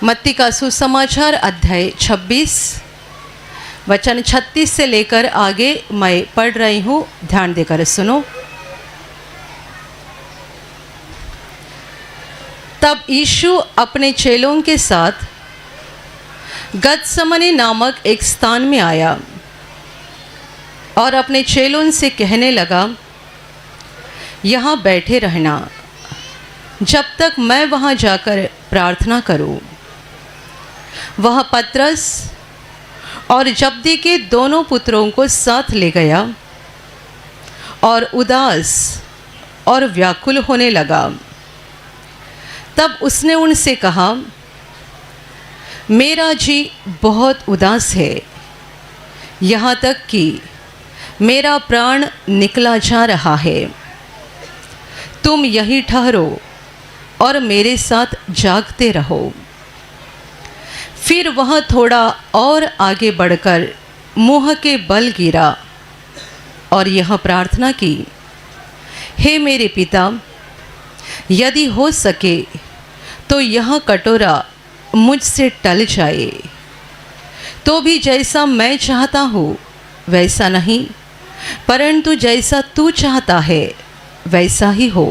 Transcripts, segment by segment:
मत्ती का सुसमाचार अध्याय 26 वचन 36 से लेकर आगे मैं पढ़ रही हूँ, ध्यान देकर सुनो। तब यीशु अपने चेलों के साथ गतसमनी नामक एक स्थान में आया और अपने चेलों से कहने लगा, यहाँ बैठे रहना जब तक मैं वहाँ जाकर प्रार्थना करूँ। वह पतरस और जब्दी के दोनों पुत्रों को साथ ले गया और उदास और व्याकुल होने लगा। तब उसने उनसे कहा, मेरा जी बहुत उदास है, यहाँ तक कि मेरा प्राण निकला जा रहा है। तुम यहीं ठहरो और मेरे साथ जागते रहो। फिर वह थोड़ा और आगे बढ़कर मुँह के बल गिरा और यह प्रार्थना की, हे मेरे पिता, यदि हो सके तो यह कटोरा मुझसे टल जाए, तो भी जैसा मैं चाहता हूँ वैसा नहीं, परंतु जैसा तू चाहता है वैसा ही हो।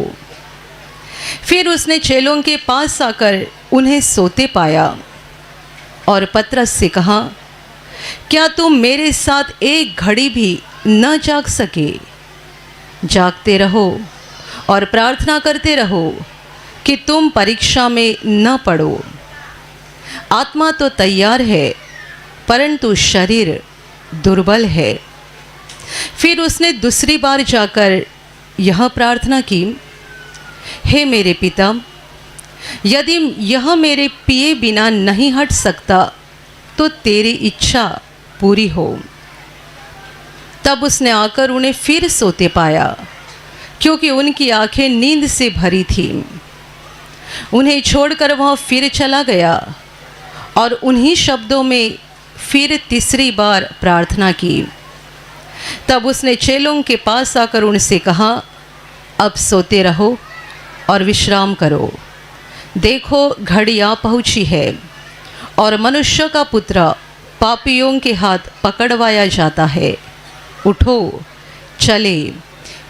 फिर उसने चेलों के पास आकर उन्हें सोते पाया और पतरस से कहा, क्या तुम मेरे साथ एक घड़ी भी न जाग सके? जागते रहो और प्रार्थना करते रहो कि तुम परीक्षा में न पड़ो। आत्मा तो तैयार है परंतु शरीर दुर्बल है। फिर उसने दूसरी बार जाकर यह प्रार्थना की, हे मेरे पिता, यदि यह मेरे पिए बिना नहीं हट सकता तो तेरी इच्छा पूरी हो। तब उसने आकर उन्हें फिर सोते पाया, क्योंकि उनकी आंखें नींद से भरी थीं। उन्हें छोड़कर वह फिर चला गया और उन्हीं शब्दों में फिर तीसरी बार प्रार्थना की। तब उसने चेलों के पास आकर उनसे कहा, अब सोते रहो और विश्राम करो। देखो, घड़ी आ पहुँची है और मनुष्य का पुत्र पापियों के हाथ पकड़वाया जाता है। उठो, चले,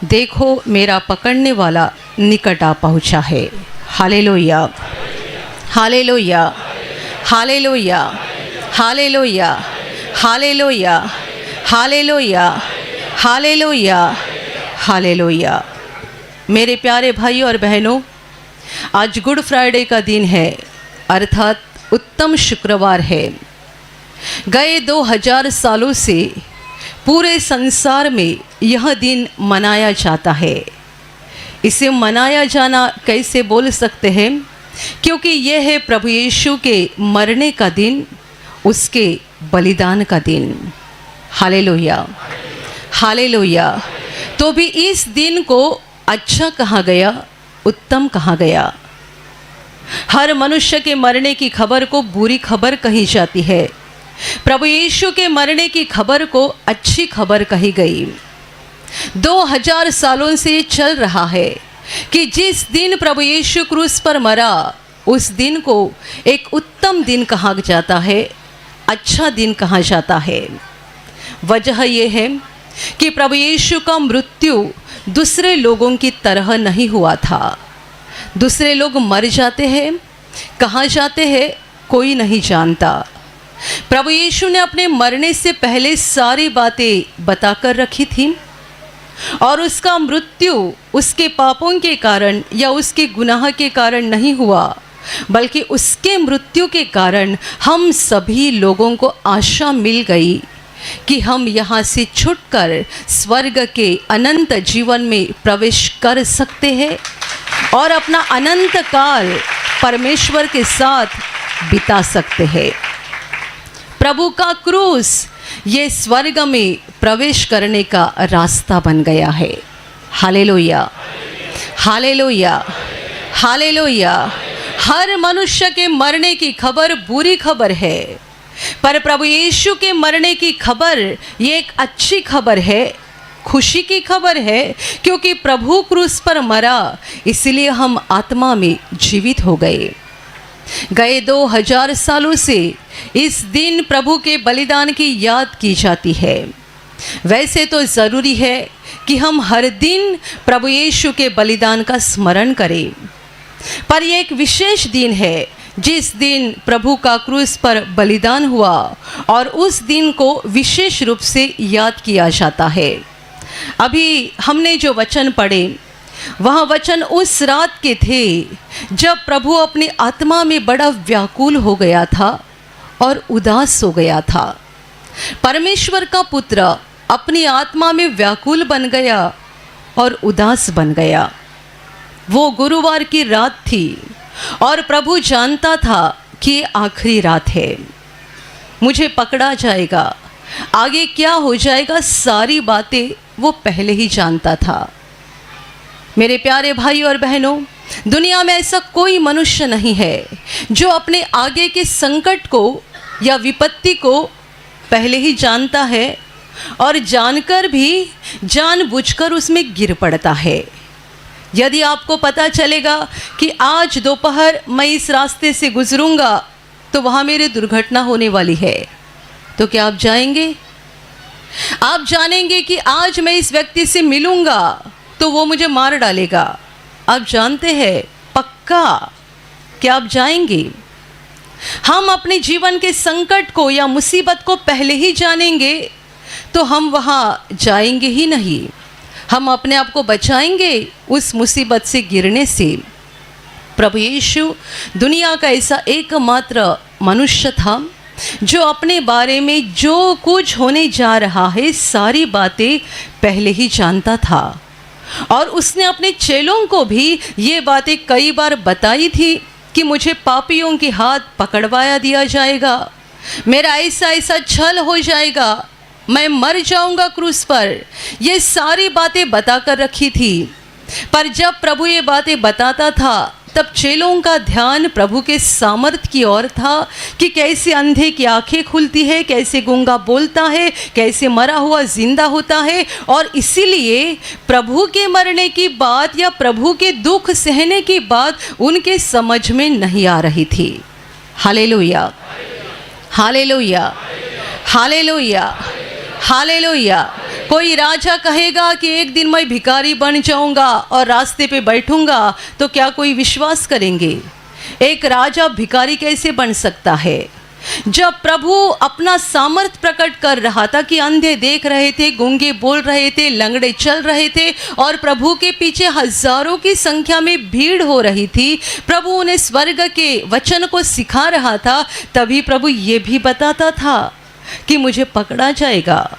देखो मेरा पकड़ने वाला निकट आ पहुँचा है। Hallelujah, hallelujah, hallelujah, hallelujah, hallelujah, hallelujah, hallelujah, hallelujah. मेरे प्यारे भाइयों और बहनों, आज गुड फ्राइडे का दिन है, अर्थात उत्तम शुक्रवार है। गए 2000 सालों से पूरे संसार में यह दिन मनाया जाता है। इसे मनाया जाना कैसे बोल सकते हैं, क्योंकि यह है प्रभु यीशु के मरने का दिन, उसके बलिदान का दिन। Hallelujah, hallelujah. तो भी इस दिन को अच्छा कहा गया, उत्तम कहा गया। हर मनुष्य के मरने की खबर को बुरी खबर कही जाती है, प्रभु यीशु के मरने की खबर को अच्छी खबर कही गई। 2000 सालों से चल रहा है कि जिस दिन प्रभु यीशु क्रूस पर मरा, उस दिन को एक उत्तम दिन कहा जाता है, अच्छा दिन कहा जाता है। वजह यह है कि प्रभु यीशु का मृत्यु दूसरे लोगों की तरह नहीं हुआ था। दूसरे लोग मर जाते हैं, कहाँ जाते हैं कोई नहीं जानता। प्रभु यीशु ने अपने मरने से पहले सारी बातें बताकर रखी थी और उसका मृत्यु उसके पापों के कारण या उसके गुनाह के कारण नहीं हुआ, बल्कि उसके मृत्यु के कारण हम सभी लोगों को आशा मिल गई कि हम यहाँ से छूटकर स्वर्ग के अनंत जीवन में प्रवेश कर सकते हैं और अपना अनंत काल परमेश्वर के साथ बिता सकते हैं। प्रभु का क्रूस ये स्वर्ग में प्रवेश करने का रास्ता बन गया है। Hallelujah, hallelujah, hallelujah. हर मनुष्य के मरने की खबर बुरी खबर है, पर प्रभु यीशु के मरने की खबर ये एक अच्छी खबर है, खुशी की खबर है, क्योंकि प्रभु क्रूस पर मरा, इसलिए हम आत्मा में जीवित हो गए। गए 2000 सालों से इस दिन प्रभु के बलिदान की याद की जाती है। वैसे तो ज़रूरी है कि हम हर दिन प्रभु यीशु के बलिदान का स्मरण करें, पर यह एक विशेष दिन है जिस दिन प्रभु का क्रूस पर बलिदान हुआ और उस दिन को विशेष रूप से याद किया जाता है। अभी हमने जो वचन पढ़े वह वचन उस रात के थे जब प्रभु अपनी आत्मा में बड़ा व्याकुल हो गया था और उदास हो गया था। परमेश्वर का पुत्र अपनी आत्मा में व्याकुल बन गया और उदास बन गया। वो गुरुवार की रात थी और प्रभु जानता था कि ये आखिरी रात है, मुझे पकड़ा जाएगा, आगे क्या हो जाएगा, सारी बातें वो पहले ही जानता था। मेरे प्यारे भाई और बहनों, दुनिया में ऐसा कोई मनुष्य नहीं है जो अपने आगे के संकट को या विपत्ति को पहले ही जानता है और जानकर भी जानबूझकर उसमें गिर पड़ता है। यदि आपको पता चलेगा कि आज दोपहर मैं इस रास्ते से गुजरूंगा तो वहाँ मेरी दुर्घटना होने वाली है, तो क्या आप जाएंगे? आप जानेंगे कि आज मैं इस व्यक्ति से मिलूंगा तो वो मुझे मार डालेगा, आप जानते हैं पक्का कि आप जाएंगे। हम अपने जीवन के संकट को या मुसीबत को पहले ही जानेंगे तो हम वहाँ जाएंगे ही नहीं, हम अपने आप को बचाएंगे उस मुसीबत से गिरने से। प्रभु यीशु दुनिया का ऐसा एकमात्र मनुष्य था जो अपने बारे में जो कुछ होने जा रहा है सारी बातें पहले ही जानता था और उसने अपने चेलों को भी ये बातें कई बार बताई थी कि मुझे पापियों के हाथ पकड़वाया दिया जाएगा, मेरा ऐसा ऐसा छल हो जाएगा, मैं मर जाऊंगा क्रूस पर। ये सारी बातें बताकर रखी थी। पर जब प्रभु ये बातें बताता था तब चेलों का ध्यान प्रभु के सामर्थ्य की ओर था कि कैसे अंधे की आंखें खुलती है, कैसे गूंगा बोलता है, कैसे मरा हुआ जिंदा होता है। और इसीलिए प्रभु के मरने की बात या प्रभु के दुख सहने की बात उनके समझ में नहीं आ रही थी। Hallelujah, hallelujah, hallelujah, hallelujah. कोई राजा कहेगा कि एक दिन मैं भिखारी बन जाऊंगा और रास्ते पे बैठूंगा तो क्या कोई विश्वास करेंगे? एक राजा भिखारी कैसे बन सकता है? जब प्रभु अपना सामर्थ प्रकट कर रहा था कि अंधे देख रहे थे, गूंगे बोल रहे थे, लंगड़े चल रहे थे और प्रभु के पीछे हजारों की संख्या में भीड़ हो रही थी, प्रभु उन्हें स्वर्ग के वचन को सिखा रहा था, तभी प्रभु ये भी बताता था कि मुझे पकड़ा जाएगा,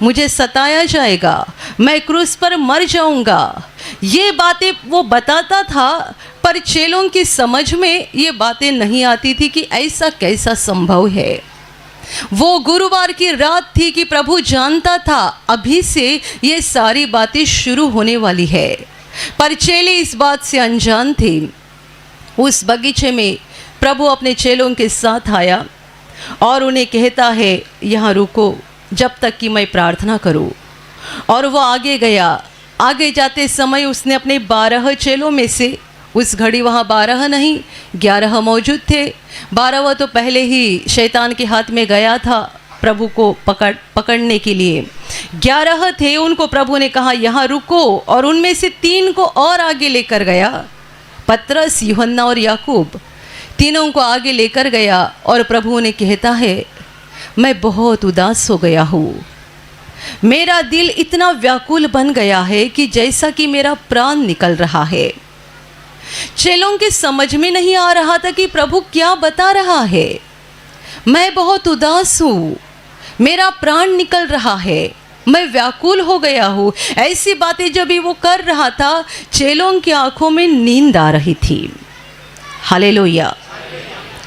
मुझे सताया जाएगा, मैं क्रूस पर मर जाऊंगा। ये बातें वो बताता था पर चेलों की समझ में ये बातें नहीं आती थी कि ऐसा कैसा संभव है। वो गुरुवार की रात थी कि प्रभु जानता था अभी से ये सारी बातें शुरू होने वाली है, पर चेले इस बात से अनजान थे। उस बगीचे में प्रभु अपने चेलों के साथ आया और उन्हें कहता है, यहाँ रुको जब तक कि मैं प्रार्थना करूं। और वो आगे गया। आगे जाते समय उसने अपने 12 चेलों में से, उस घड़ी वहाँ 12 नहीं 11 मौजूद थे, 12वां तो पहले ही शैतान के हाथ में गया था प्रभु को पकड़ने के लिए। 11 थे, उनको प्रभु ने कहा यहाँ रुको, और उनमें से 3 को और आगे लेकर गया, पतरस, यूहन्ना और याकूब, तीनों को आगे लेकर गया और प्रभु ने कहता है, मैं बहुत उदास हो गया हूँ, मेरा दिल इतना व्याकुल बन गया है कि जैसा कि मेरा प्राण निकल रहा है। चेलों के समझ में नहीं आ रहा था कि प्रभु क्या बता रहा है। मैं बहुत उदास हूँ, मेरा प्राण निकल रहा है, मैं व्याकुल हो गया हूँ। ऐसी बातें जब भी वो कर रहा था, चेलों की आंखों में नींद आ रही थी। Hallelujah,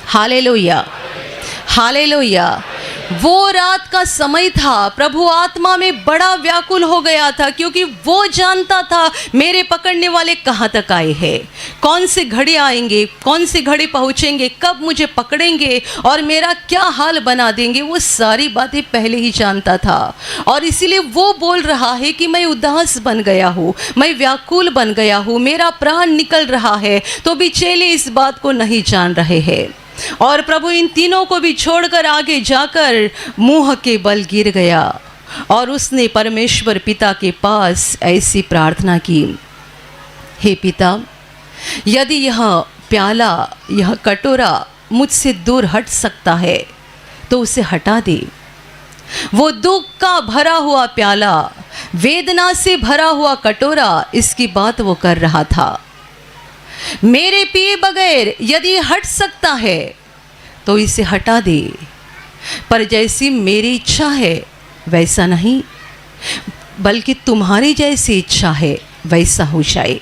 hallelujah, hallelujah. वो रात का समय था, प्रभु आत्मा में बड़ा व्याकुल हो गया था, क्योंकि वो जानता था मेरे पकड़ने वाले कहाँ तक आए हैं, कौन से घड़ी आएंगे, कौन से घड़ी पहुँचेंगे, कब मुझे पकड़ेंगे और मेरा क्या हाल बना देंगे। वो सारी बातें पहले ही जानता था और इसीलिए वो बोल रहा है कि मैं उदास बन गया हूँ, मैं व्याकुल बन गया हूँ, मेरा प्राण निकल रहा है। तो भी चेले इस बात को नहीं जान रहे हैं और प्रभु इन तीनों को भी छोड़कर आगे जाकर मुंह के बल गिर गया और उसने परमेश्वर पिता के पास ऐसी प्रार्थना की, हे पिता, यदि यह प्याला, यह कटोरा मुझसे दूर हट सकता है तो उसे हटा दे। वो दुख का भरा हुआ प्याला, वेदना से भरा हुआ कटोरा, इसकी बात वो कर रहा था। मेरे पिए बगैर यदि हट सकता है तो इसे हटा दे, पर जैसी मेरी इच्छा है वैसा नहीं, बल्कि तुम्हारी जैसी इच्छा है वैसा हो जाए।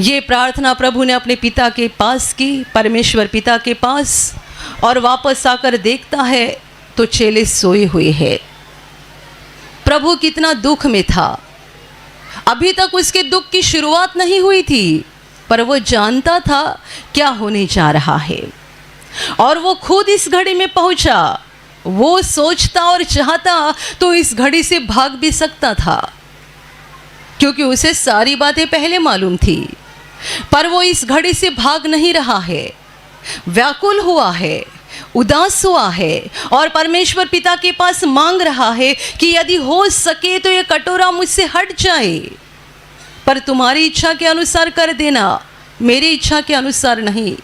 ये प्रार्थना प्रभु ने अपने पिता के पास की, परमेश्वर पिता के पास, और वापस आकर देखता है तो चेले सोए हुए हैं। प्रभु कितना दुख में था, अभी तक उसके दुख की शुरुआत नहीं हुई थी, पर वो जानता था क्या होने जा रहा है और वो खुद इस घड़ी में पहुंचा। वो सोचता और चाहता तो इस घड़ी से भाग भी सकता था, क्योंकि उसे सारी बातें पहले मालूम थी, पर वो इस घड़ी से भाग नहीं रहा है, व्याकुल हुआ है, उदास हुआ है और परमेश्वर पिता के पास मांग रहा है कि यदि हो सके तो ये कटोरा मुझसे हट जाए, पर तुम्हारी इच्छा के अनुसार कर देना, मेरी इच्छा के अनुसार नहीं।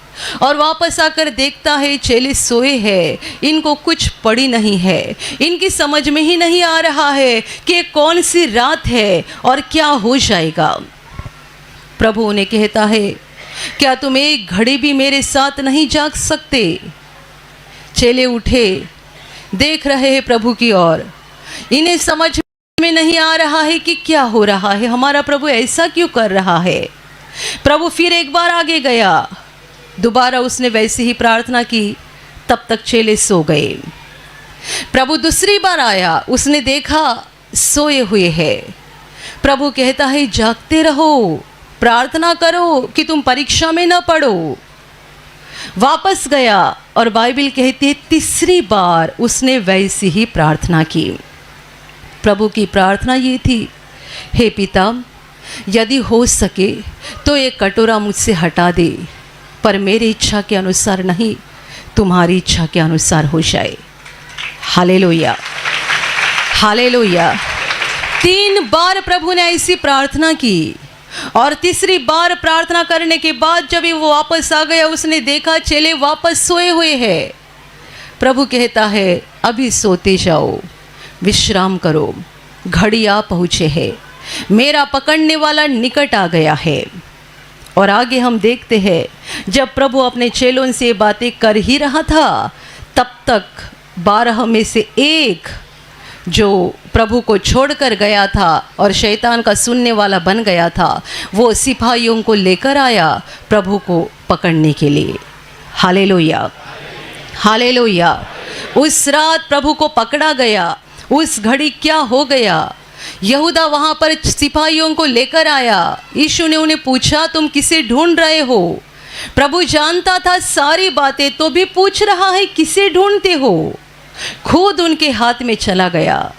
और वापस आकर देखता है चेले सोए हैं, इनको कुछ पड़ी नहीं है, इनकी समझ में ही नहीं आ रहा है कि कौन सी रात है और क्या हो जाएगा। प्रभु उन्हें कहता है, क्या तुम एक घड़ी भी मेरे साथ नहीं जाग सकते? चेले उठे, देख रहे हैं प्रभु की ओर, इन्हें समझ में नहीं आ रहा है कि क्या हो रहा है, हमारा प्रभु ऐसा क्यों कर रहा है। प्रभु फिर एक बार आगे गया, दोबारा उसने वैसे ही प्रार्थना की, तब तक चेले सो गए। प्रभु दूसरी बार आया, उसने देखा सोए हुए हैं। प्रभु कहता है, जागते रहो, प्रार्थना करो कि तुम परीक्षा में न पड़ो। वापस गया और बाइबल कहती है तीसरी बार उसने वैसी ही प्रार्थना की। प्रभु की प्रार्थना ये थी, हे पिता, यदि हो सके तो ये कटोरा मुझसे हटा दे, पर मेरी इच्छा के अनुसार नहीं, तुम्हारी इच्छा के अनुसार हो जाए। Hallelujah, hallelujah. 3 बार प्रभु ने ऐसी प्रार्थना की और तीसरी बार प्रार्थना करने के बाद जब वो वापस आ गया, उसने देखा चेले वापस सोए हुए हैं। प्रभु कहता है, अभी सोते जाओ, विश्राम करो, घड़ी आ पहुँचे है, मेरा पकड़ने वाला निकट आ गया है। और आगे हम देखते हैं, जब प्रभु अपने चेलों से बातें कर ही रहा था, तब तक 12 में से एक जो प्रभु को छोड़कर गया था और शैतान का सुनने वाला बन गया था, वो सिपाहियों को लेकर आया प्रभु को पकड़ने के लिए। Hallelujah, hallelujah. उस रात प्रभु को पकड़ा गया। उस घड़ी क्या हो गया, यहूदा वहाँ पर सिपाहियों को लेकर आया। यीशु ने उन्हें पूछा, तुम किसे ढूंढ रहे हो? प्रभु जानता था सारी बातें, तो भी पूछ रहा है किसे ढूंढते हो। खुद उनके हाथ में चला गया।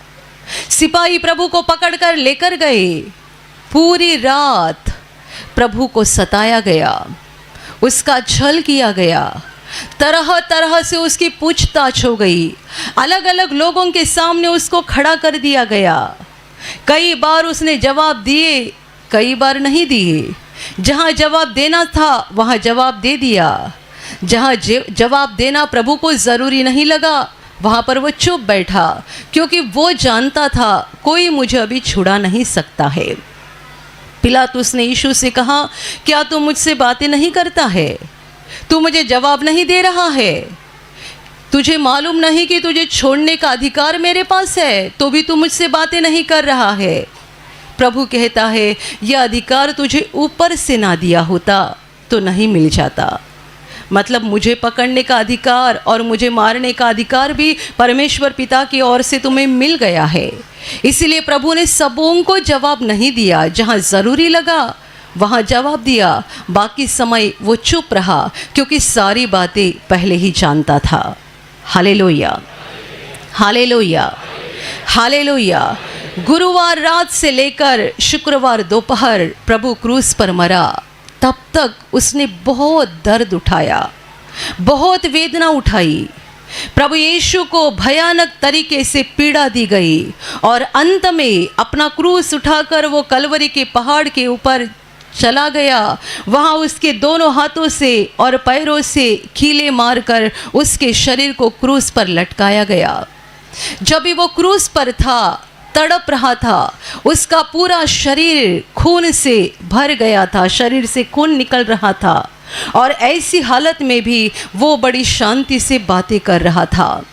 सिपाही प्रभु को पकड़कर लेकर गए। पूरी रात प्रभु को सताया गया, उसका छल किया गया, तरह तरह से उसकी पूछताछ हो गई, अलग अलग लोगों के सामने उसको खड़ा कर दिया गया। कई बार उसने जवाब दिए, कई बार नहीं दिए। जहाँ जवाब देना था वहाँ जवाब दे दिया। जहाँ जवाब देना प्रभु को ज़रूरी नहीं लगा, वहाँ पर वो चुप बैठा, क्योंकि वो जानता था कोई मुझे अभी छुड़ा नहीं सकता है। पिलातुस ने यीशु से कहा, क्या तू मुझसे बातें नहीं करता है? तू मुझे जवाब नहीं दे रहा है? तुझे मालूम नहीं कि तुझे छोड़ने का अधिकार मेरे पास है, तो भी तू मुझसे बातें नहीं कर रहा है। प्रभु कहता है, यह अधिकार तुझे ऊपर से ना दिया होता तो नहीं मिल जाता, मतलब मुझे पकड़ने का अधिकार और मुझे मारने का अधिकार भी परमेश्वर पिता की ओर से तुम्हें मिल गया है। इसीलिए प्रभु ने सबों को जवाब नहीं दिया, जहाँ ज़रूरी लगा वहाँ जवाब दिया, बाकी समय वो चुप रहा क्योंकि सारी बातें पहले ही जानता था। Hallelujah, hallelujah, hallelujah. गुरुवार रात से लेकर शुक्रवार दोपहर प्रभु क्रूस पर मरा, तब तक उसने बहुत दर्द उठाया, बहुत वेदना उठाई। प्रभु यीशु को भयानक तरीके से पीड़ा दी गई और अंत में अपना क्रूस उठाकर वो कलवरी के पहाड़ के ऊपर चला गया। वहाँ उसके दोनों हाथों से और पैरों से कीले मारकर उसके शरीर को क्रूस पर लटकाया गया। जब भी वो क्रूस पर था, तड़प रहा था, उसका पूरा शरीर खून से भर गया था, शरीर से खून निकल रहा था और ऐसी हालत में भी वो बड़ी शांति से बातें कर रहा था।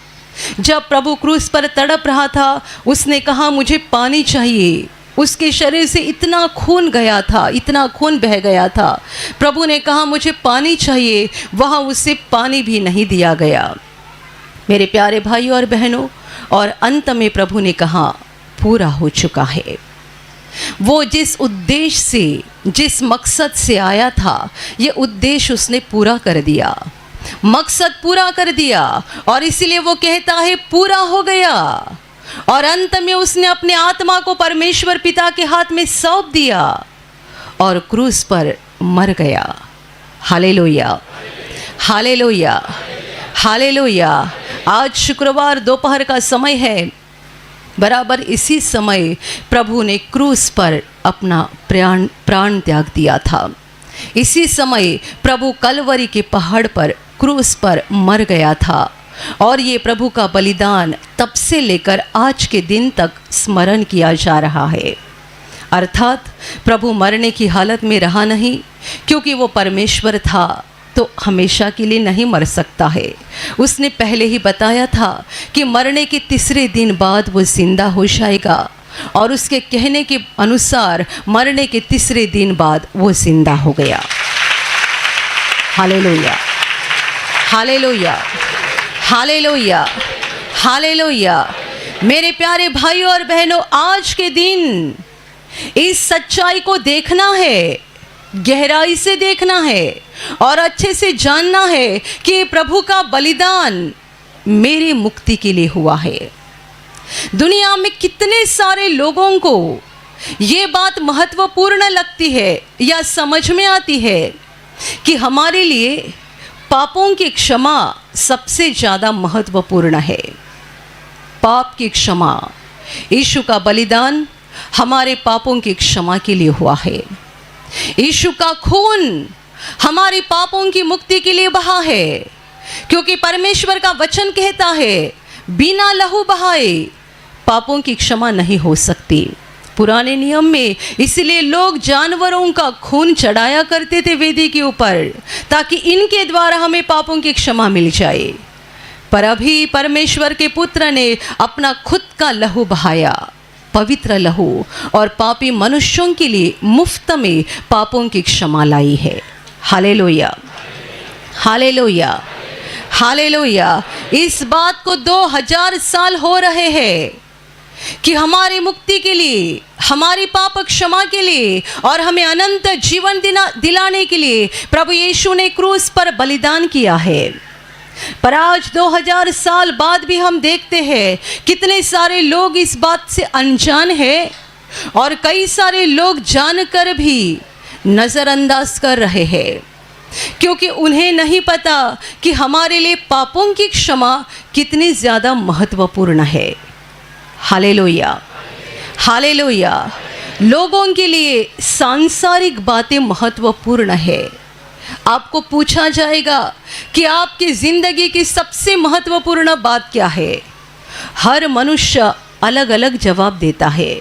जब प्रभु क्रूस पर तड़प रहा था, उसने कहा मुझे पानी चाहिए। उसके शरीर से इतना खून गया था, इतना खून बह गया था। प्रभु ने कहा मुझे पानी चाहिए, वहाँ उसे पानी भी नहीं दिया गया। मेरे प्यारे भाई और बहनों, और अंत में प्रभु ने कहा पूरा हो चुका है। वो जिस उद्देश्य से, जिस मकसद से आया था, ये उद्देश्य उसने पूरा कर दिया, मकसद पूरा कर दिया और इसीलिए वो कहता है पूरा हो गया। और अंत में उसने अपने आत्मा को परमेश्वर पिता के हाथ में सौंप दिया और क्रूस पर मर गया। Hallelujah, hallelujah, hallelujah. आज शुक्रवार दोपहर का समय है। बराबर इसी समय प्रभु ने क्रूस पर अपना प्राण त्याग दिया था। इसी समय प्रभु कलवरी के पहाड़ पर क्रूस पर मर गया था और ये प्रभु का बलिदान तब से लेकर आज के दिन तक स्मरण किया जा रहा है। अर्थात प्रभु मरने की हालत में रहा नहीं, क्योंकि वो परमेश्वर था तो हमेशा के लिए नहीं मर सकता है। उसने पहले ही बताया था कि मरने के तीसरे दिन बाद वो जिंदा हो जाएगा और उसके कहने के अनुसार मरने के तीसरे दिन बाद वो जिंदा हो गया। Hallelujah, hallelujah, hallelujah, hallelujah. मेरे प्यारे भाइयों और बहनों, आज के दिन इस सच्चाई को देखना है, गहराई से देखना है और अच्छे से जानना है कि प्रभु का बलिदान मेरी मुक्ति के लिए हुआ है। दुनिया में कितने सारे लोगों को ये बात महत्वपूर्ण लगती है या समझ में आती है कि हमारे लिए पापों की क्षमा सबसे ज़्यादा महत्वपूर्ण है। पाप की क्षमा, यीशु का बलिदान हमारे पापों की क्षमा के लिए हुआ है। यीशु का खून हमारे पापों की मुक्ति के लिए बहा है, क्योंकि परमेश्वर का वचन कहता है बिना लहू बहाए पापों की क्षमा नहीं हो सकती। पुराने नियम में इसलिए लोग जानवरों का खून चढ़ाया करते थे वेदी के ऊपर, ताकि इनके द्वारा हमें पापों की क्षमा मिल जाए। पर अभी परमेश्वर के पुत्र ने अपना खुद का लहू बहाया, पवित्र लहू, और पापी मनुष्यों के लिए मुफ्त में पापों की क्षमा लाई है। Hallelujah, hallelujah, hallelujah. इस बात को 2000 साल हो रहे हैं कि हमारी मुक्ति के लिए, हमारी पाप क्षमा के लिए और हमें अनंत जीवन दिलाने के लिए प्रभु यीशु ने क्रूस पर बलिदान किया है। पर आज 2000 साल बाद भी हम देखते हैं कितने सारे लोग इस बात से अनजान हैं और कई सारे लोग जानकर भी नज़रअंदाज कर रहे हैं, क्योंकि उन्हें नहीं पता कि हमारे लिए पापों की क्षमा कितनी ज़्यादा महत्वपूर्ण है। Hallelujah, hallelujah. लोगों के लिए सांसारिक बातें महत्वपूर्ण है। आपको पूछा जाएगा कि आपकी ज़िंदगी की सबसे महत्वपूर्ण बात क्या है? हर मनुष्य अलग अलग जवाब देता है।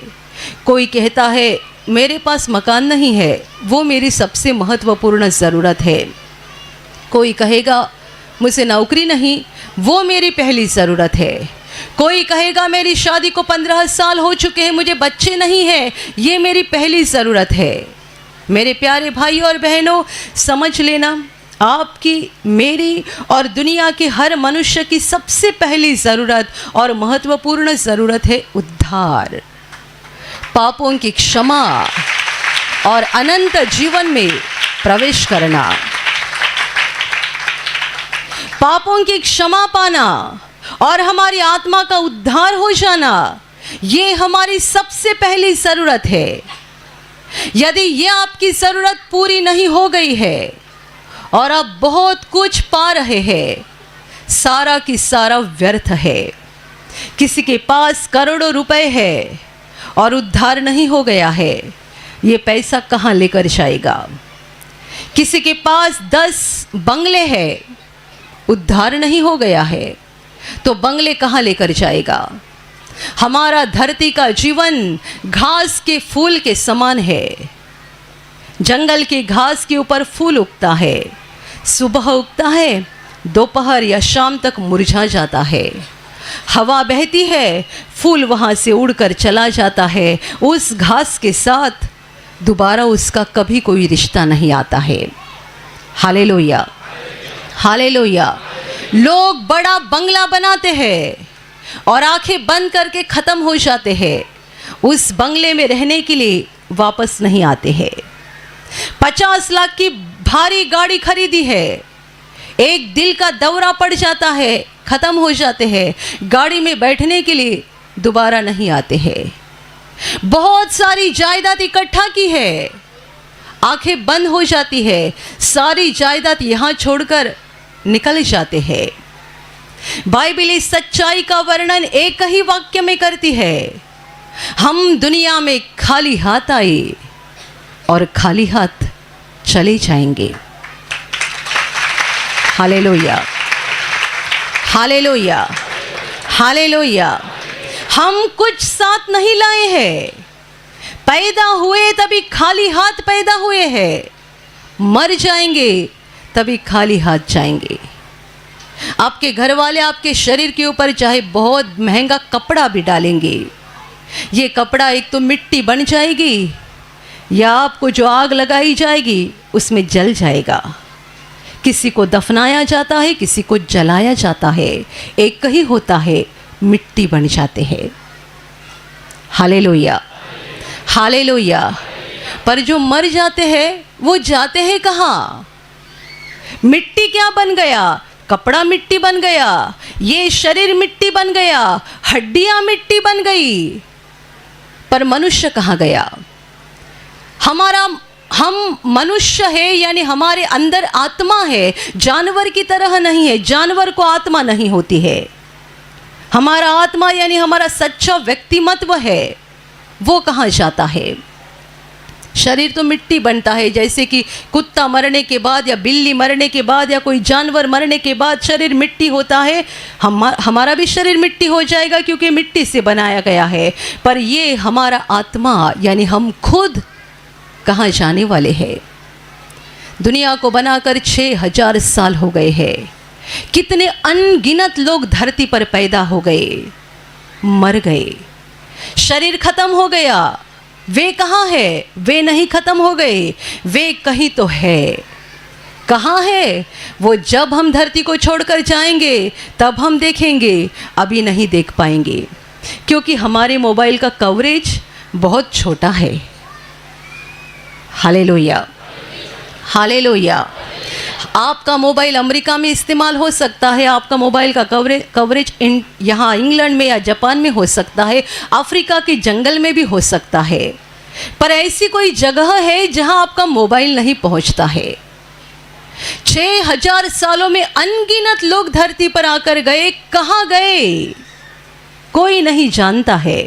कोई कहता है मेरे पास मकान नहीं है, वो मेरी सबसे महत्वपूर्ण ज़रूरत है। कोई कहेगा मुझे नौकरी नहीं, वो मेरी पहली ज़रूरत है। कोई कहेगा मेरी शादी को 15 साल हो चुके हैं, मुझे बच्चे नहीं हैं, ये मेरी पहली ज़रूरत है। मेरे प्यारे भाई और बहनों, समझ लेना, आपकी, मेरी और दुनिया के हर मनुष्य की सबसे पहली ज़रूरत और महत्वपूर्ण ज़रूरत है उद्धार, पापों की क्षमा और अनंत जीवन में प्रवेश करना। पापों की क्षमा पाना और हमारी आत्मा का उद्धार हो जाना, ये हमारी सबसे पहली ज़रूरत है। यदि ये आपकी ज़रूरत पूरी नहीं हो गई है और आप बहुत कुछ पा रहे हैं, सारा की सारा व्यर्थ है। किसी के पास करोड़ों रुपए है और उद्धार नहीं हो गया है, ये पैसा कहाँ लेकर जाएगा? किसी के पास 10 बंगले हैं, उद्धार नहीं हो गया है, तो बंगले कहाँ लेकर जाएगा? हमारा धरती का जीवन घास के फूल के समान है। जंगल के घास के ऊपर फूल उगता है, सुबह उगता है, दोपहर या शाम तक मुरझा जाता है। हवा बहती है, फूल वहाँ से उड़कर चला जाता है, उस घास के साथ दोबारा उसका कभी कोई रिश्ता नहीं आता है। Hallelujah, hallelujah. लोग बड़ा बंगला बनाते हैं और आंखें बंद करके ख़त्म हो जाते हैं, उस बंगले में रहने के लिए वापस नहीं आते हैं। 50 लाख की भारी गाड़ी खरीदी है, एक दिल का दौरा पड़ जाता है, ख़त्म हो जाते हैं, गाड़ी में बैठने के लिए दोबारा नहीं आते हैं। बहुत सारी जायदाद इकट्ठा की है, आंखें बंद हो जाती है, सारी जायदाद यहाँ छोड़कर निकल जाते हैं। बाइबल इस सच्चाई का वर्णन एक ही वाक्य में करती है, हम दुनिया में खाली हाथ आए और खाली हाथ चले जाएंगे। Hallelujah, hallelujah, hallelujah. हम कुछ साथ नहीं लाए हैं, पैदा हुए तभी खाली हाथ पैदा हुए हैं, मर जाएंगे तभी खाली हाथ जाएंगे। आपके घर वाले आपके शरीर के ऊपर चाहे बहुत महंगा कपड़ा भी डालेंगे, ये कपड़ा एक तो मिट्टी बन जाएगी या आपको जो आग लगाई जाएगी उसमें जल जाएगा। किसी को दफनाया जाता है, किसी को जलाया जाता है, एक ही होता है, मिट्टी बन जाते हैं। Hallelujah, hallelujah. पर जो मर जाते हैं वो जाते हैं कहाँ? मिट्टी क्या बन गया? कपड़ा मिट्टी बन गया, ये शरीर मिट्टी बन गया, हड्डियां मिट्टी बन गई, पर मनुष्य कहाँ गया? हम मनुष्य है, यानी हमारे अंदर आत्मा है, जानवर की तरह नहीं है। जानवर को आत्मा नहीं होती है। हमारा आत्मा यानी हमारा सच्चा व्यक्तिमत्व है, वो कहाँ जाता है? शरीर तो मिट्टी बनता है, जैसे कि कुत्ता मरने के बाद या बिल्ली मरने के बाद या कोई जानवर मरने के बाद शरीर मिट्टी होता है। हमारा भी शरीर मिट्टी हो जाएगा क्योंकि मिट्टी से बनाया गया है। पर ये हमारा आत्मा यानी हम खुद कहाँ जाने वाले हैं? दुनिया को बनाकर 6000 साल हो गए हैं। कितने अनगिनत लोग धरती पर पैदा हो गए, मर गए, शरीर खत्म हो गया। वे कहाँ है? वे नहीं खत्म हो गए, वे कहीं तो है। कहाँ है वो? जब हम धरती को छोड़कर जाएंगे तब हम देखेंगे, अभी नहीं देख पाएंगे क्योंकि हमारे मोबाइल का कवरेज बहुत छोटा है। Hallelujah, hallelujah. आपका मोबाइल अमेरिका में इस्तेमाल हो सकता है, आपका मोबाइल का कवरेज यहाँ इंग्लैंड में या जापान में हो सकता है, अफ्रीका के जंगल में भी हो सकता है, पर ऐसी कोई जगह है जहाँ आपका मोबाइल नहीं पहुँचता है। 6000 सालों में अनगिनत लोग धरती पर आकर गए, कहाँ गए कोई नहीं जानता है।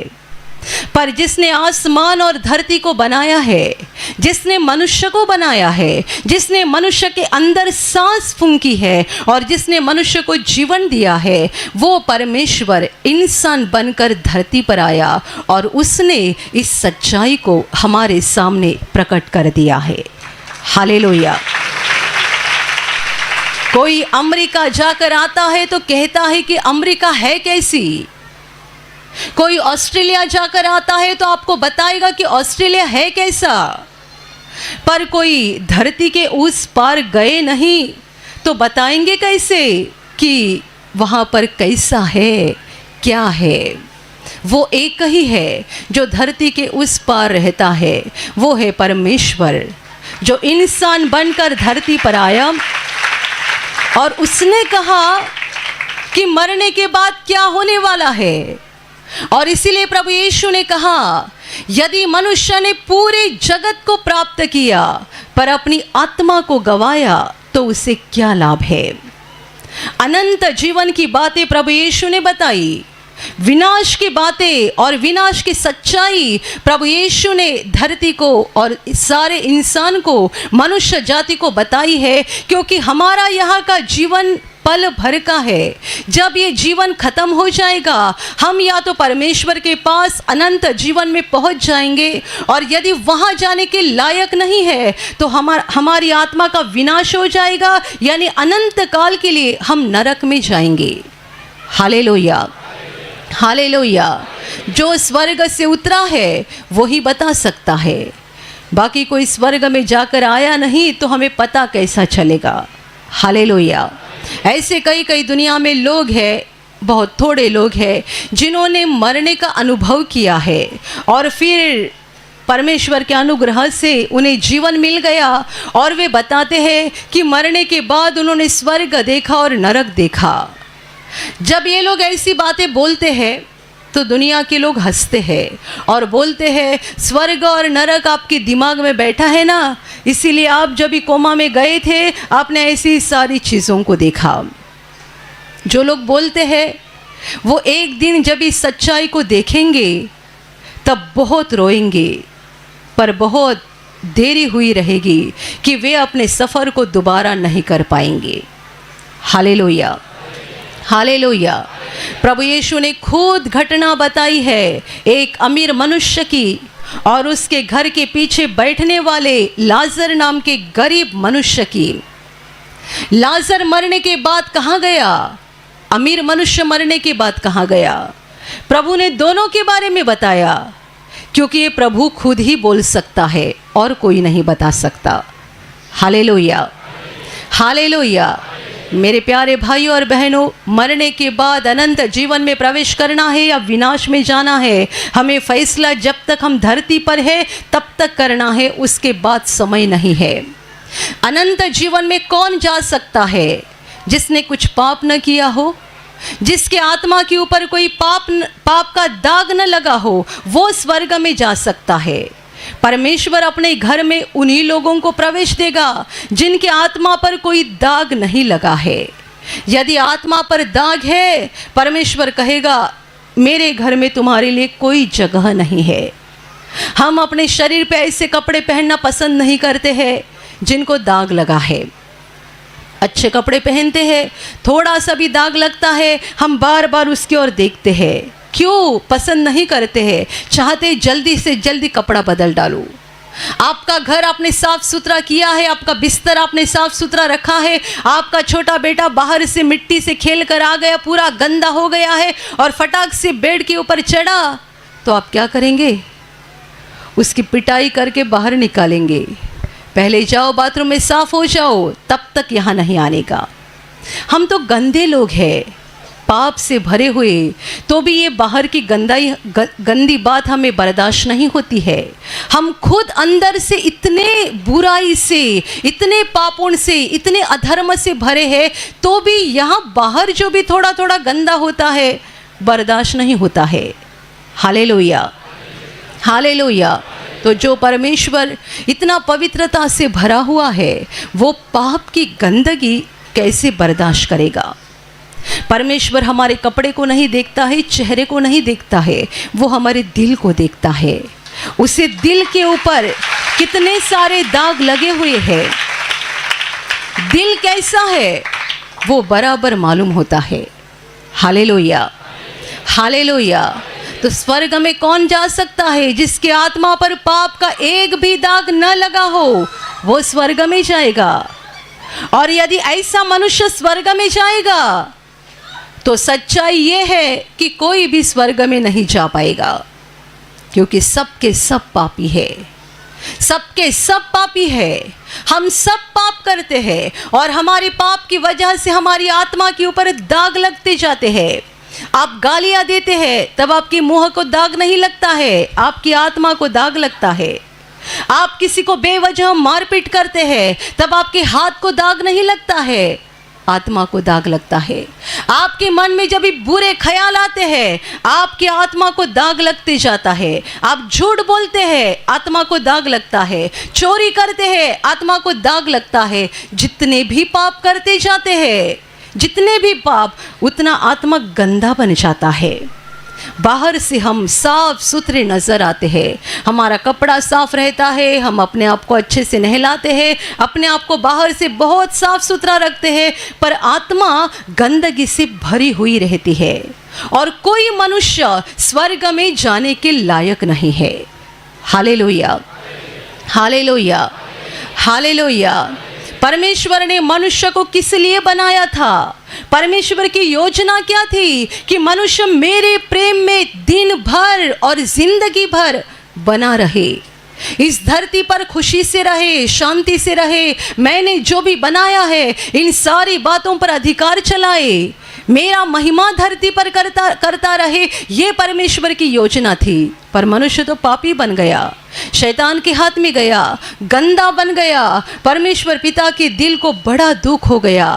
पर जिसने आसमान और धरती को बनाया है, जिसने मनुष्य को बनाया है, जिसने मनुष्य के अंदर सांस फूंकी है और जिसने मनुष्य को जीवन दिया है, वो परमेश्वर इंसान बनकर धरती पर आया और उसने इस सच्चाई को हमारे सामने प्रकट कर दिया है। हालेलुया। कोई अमेरिका जाकर आता है तो कहता है कि अमेरिका है कैसी। कोई ऑस्ट्रेलिया जाकर आता है तो आपको बताएगा कि ऑस्ट्रेलिया है कैसा। पर कोई धरती के उस पार गए नहीं तो बताएंगे कैसे कि वहाँ पर कैसा है, क्या है? वो एक ही है जो धरती के उस पार रहता है, वो है परमेश्वर, जो इंसान बनकर धरती पर आया और उसने कहा कि मरने के बाद क्या होने वाला है। और इसीलिए प्रभु यीशु ने कहा, यदि मनुष्य ने पूरे जगत को प्राप्त किया पर अपनी आत्मा को गवाया तो उसे क्या लाभ है? अनंत जीवन की बातें प्रभु यीशु ने बताई, विनाश की बातें और विनाश की सच्चाई प्रभु यीशु ने धरती को और सारे इंसान को, मनुष्य जाति को बताई है, क्योंकि हमारा यहाँ का जीवन पल भर का है। जब ये जीवन खत्म हो जाएगा, हम या तो परमेश्वर के पास अनंत जीवन में पहुंच जाएंगे, और यदि वहां जाने के लायक नहीं है तो हमारी आत्मा का विनाश हो जाएगा, यानी अनंत काल के लिए हम नरक में जाएंगे। Hallelujah, hallelujah. जो स्वर्ग से उतरा है वही बता सकता है, बाकी कोई स्वर्ग में जाकर आया नहीं तो हमें पता कैसा चलेगा। हालेलुया। ऐसे कई कई दुनिया में लोग हैं, बहुत थोड़े लोग हैं जिन्होंने मरने का अनुभव किया है और फिर परमेश्वर के अनुग्रह से उन्हें जीवन मिल गया, और वे बताते हैं कि मरने के बाद उन्होंने स्वर्ग देखा और नरक देखा। जब ये लोग ऐसी बातें बोलते हैं तो दुनिया के लोग हंसते हैं और बोलते हैं, स्वर्ग और नरक आपके दिमाग में बैठा है ना, इसीलिए आप जब भी कोमा में गए थे आपने ऐसी सारी चीज़ों को देखा। जो लोग बोलते हैं वो एक दिन जब इस सच्चाई को देखेंगे तब बहुत रोएंगे, पर बहुत देरी हुई रहेगी कि वे अपने सफ़र को दोबारा नहीं कर पाएंगे। Hallelujah, hallelujah. प्रभु यीशु ने खुद घटना बताई है एक अमीर मनुष्य की और उसके घर के पीछे बैठने वाले लाजर नाम के गरीब मनुष्य की। लाजर मरने के बाद कहाँ गया? अमीर मनुष्य मरने के बाद कहाँ गया? प्रभु ने दोनों के बारे में बताया, क्योंकि ये प्रभु खुद ही बोल सकता है और कोई नहीं बता सकता। Hallelujah, hallelujah. मेरे प्यारे भाइयों और बहनों, मरने के बाद अनंत जीवन में प्रवेश करना है या विनाश में जाना है, हमें फैसला जब तक हम धरती पर है तब तक करना है, उसके बाद समय नहीं है। अनंत जीवन में कौन जा सकता है? जिसने कुछ पाप न किया हो, जिसके आत्मा के ऊपर कोई पाप का दाग न लगा हो, वो स्वर्ग में जा सकता है। परमेश्वर अपने घर में उन्हीं लोगों को प्रवेश देगा जिनके आत्मा पर कोई दाग नहीं लगा है। यदि आत्मा पर दाग है, परमेश्वर कहेगा मेरे घर में तुम्हारे लिए कोई जगह नहीं है। हम अपने शरीर पे ऐसे कपड़े पहनना पसंद नहीं करते हैं जिनको दाग लगा है। अच्छे कपड़े पहनते हैं, थोड़ा सा भी दाग लगता है हम बार बार उसकी ओर देखते हैं। क्यों पसंद नहीं करते हैं? चाहते जल्दी से जल्दी कपड़ा बदल डालो। आपका घर आपने साफ सुथरा किया है, आपका बिस्तर आपने साफ सुथरा रखा है, आपका छोटा बेटा बाहर से मिट्टी से खेल कर आ गया, पूरा गंदा हो गया है और फटाक से बेड के ऊपर चढ़ा, तो आप क्या करेंगे? उसकी पिटाई करके बाहर निकालेंगे। पहले जाओ बाथरूम में साफ हो जाओ, तब तक यहाँ नहीं आने का। हम तो गंदे लोग हैं, पाप से भरे हुए, तो भी ये बाहर की गंदी बात हमें बर्दाश्त नहीं होती है। हम खुद अंदर से इतने बुराई से, इतने पापों से, इतने अधर्म से भरे हैं, तो भी यहाँ बाहर जो भी थोड़ा थोड़ा गंदा होता है बर्दाश्त नहीं होता है। Hallelujah, hallelujah. तो जो परमेश्वर इतना पवित्रता से भरा हुआ है, वो पाप की गंदगी कैसे बर्दाश्त करेगा? परमेश्वर हमारे कपड़े को नहीं देखता है, चेहरे को नहीं देखता है, वो हमारे दिल को देखता है। उसे दिल के ऊपर कितने सारे दाग लगे हुए हैं, दिल कैसा है वो बराबर मालूम होता है। Hallelujah, hallelujah. तो स्वर्ग में कौन जा सकता है? जिसके आत्मा पर पाप का एक भी दाग न लगा हो, वो स्वर्ग में जाएगा। और यदि ऐसा मनुष्य स्वर्ग में जाएगा तो सच्चाई ये है कि कोई भी स्वर्ग में नहीं जा पाएगा, क्योंकि सबके सब पापी है, सबके सब पापी है। हम सब पाप करते हैं और हमारे पाप की वजह से हमारी आत्मा के ऊपर दाग लगते जाते हैं। आप गालियां देते हैं तब आपके मुंह को दाग नहीं लगता है, आपकी आत्मा को दाग लगता है। आप किसी को बेवजह मारपीट करते हैं तब आपके हाथ को दाग नहीं लगता है, आत्मा को दाग लगता है। आपके मन में जब भी बुरे ख्याल आते हैं आपकी आत्मा को दाग लगते जाता है। आप झूठ बोलते हैं आत्मा को दाग लगता है, चोरी करते हैं आत्मा को दाग लगता है। जितने भी पाप करते जाते हैं, जितने भी पाप, उतना आत्मा गंदा बन जाता है। बाहर से हम साफ सुथरे नज़र आते हैं, हमारा कपड़ा साफ रहता है, हम अपने आप को अच्छे से नहलाते हैं, अपने आप को बाहर से बहुत साफ सुथरा रखते हैं, पर आत्मा गंदगी से भरी हुई रहती है और कोई मनुष्य स्वर्ग में जाने के लायक नहीं है। Hallelujah, hallelujah, hallelujah. परमेश्वर ने मनुष्य को किस लिए बनाया था? परमेश्वर की योजना क्या थी कि मनुष्य मेरे प्रेम में दिन भर और जिंदगी भर बना रहे, इस धरती पर खुशी से रहे, शांति से रहे। मैंने जो भी बनाया है इन सारी बातों पर अधिकार चलाए, मेरा महिमा धरती पर करता रहे, ये परमेश्वर की योजना थी। पर मनुष्य तो पापी बन गया, शैतान के हाथ में गया, गंदा बन गया। परमेश्वर पिता के दिल को बड़ा दुख हो गया।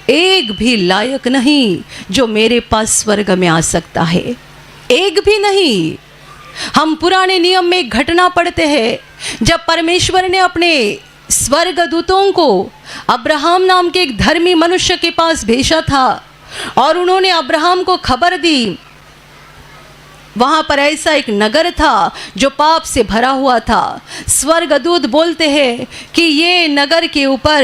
एक भी लायक नहीं जो मेरे पास स्वर्ग में आ सकता है, एक भी नहीं। हम पुराने नियम में घटना पढ़ते हैं जब परमेश्वर ने अपने स्वर्गदूतों को अब्राहम नाम के एक धर्मी मनुष्य के पास भेजा था और उन्होंने अब्राहम को खबर दी। वहाँ पर ऐसा एक नगर था जो पाप से भरा हुआ था। स्वर्गदूत बोलते हैं कि ये नगर के ऊपर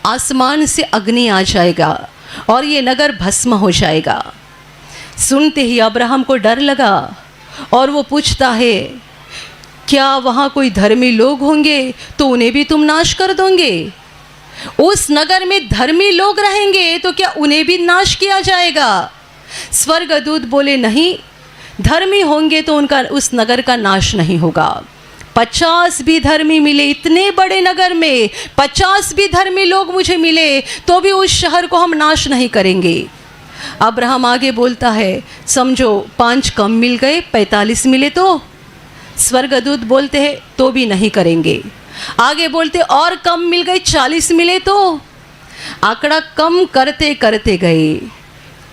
आसमान से अग्नि आ जाएगा और ये नगर भस्म हो जाएगा। सुनते ही अब्राहम को डर लगा और वो पूछता है, क्या वहाँ कोई धर्मी लोग होंगे तो उन्हें भी तुम नाश कर दोगे? उस नगर में धर्मी लोग रहेंगे तो क्या उन्हें भी नाश किया जाएगा? स्वर्गदूत बोले, नहीं, धर्मी होंगे तो उनका उस नगर का नाश नहीं होगा। 50 भी धर्मी मिले, इतने बड़े नगर में 50 भी धर्मी लोग मुझे मिले तो भी उस शहर को हम नाश नहीं करेंगे। अब्राहम आगे बोलता है, समझो 5 कम मिल गए, 45 मिले तो? स्वर्गदूत बोलते हैं तो भी नहीं करेंगे। आगे बोलते और कम मिल गए, 40 मिले तो? आंकड़ा कम करते करते गए,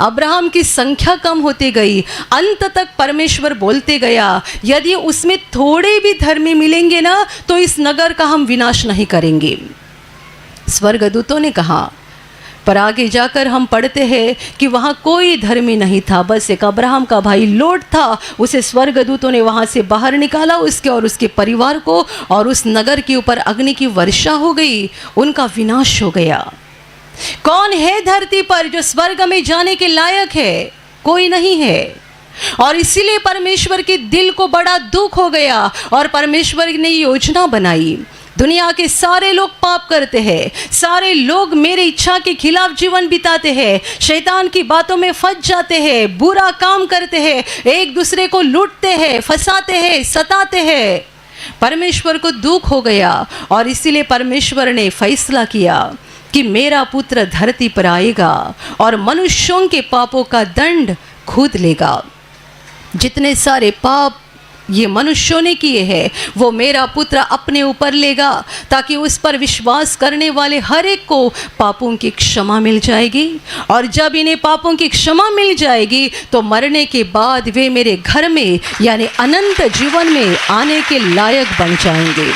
अब्राहम की संख्या कम होती गई। अंत तक परमेश्वर बोलते गया, यदि उसमें थोड़े भी धर्मी मिलेंगे ना तो इस नगर का हम विनाश नहीं करेंगे। स्वर्गदूतों ने कहा, पर आगे जाकर हम पढ़ते हैं कि वहाँ कोई धर्मी नहीं था, बस एक अब्राहम का भाई लोट था। उसे स्वर्गदूतों ने वहाँ से बाहर निकाला, उसके और उसके परिवार को, और उस नगर के ऊपर अग्नि की वर्षा हो गई, उनका विनाश हो गया। कौन है धरती पर जो स्वर्ग में जाने के लायक है? कोई नहीं है। और इसीलिए परमेश्वर के दिल को बड़ा दुख हो गया और परमेश्वर ने योजना बनाई। दुनिया के सारे लोग पाप करते हैं, सारे लोग मेरे इच्छा के खिलाफ जीवन बिताते हैं, शैतान की बातों में फंस जाते हैं, बुरा काम करते हैं, एक दूसरे को लूटते हैं, फंसाते हैं, सताते हैं। परमेश्वर को दुख हो गया और इसीलिए परमेश्वर ने फैसला किया कि मेरा पुत्र धरती पर आएगा और मनुष्यों के पापों का दंड खुद लेगा। जितने सारे पाप ये मनुष्यों ने किए हैं वो मेरा पुत्र अपने ऊपर लेगा, ताकि उस पर विश्वास करने वाले हर एक को पापों की क्षमा मिल जाएगी। और जब इन्हें पापों की क्षमा मिल जाएगी तो मरने के बाद वे मेरे घर में यानी अनंत जीवन में आने के लायक बन जाएंगे।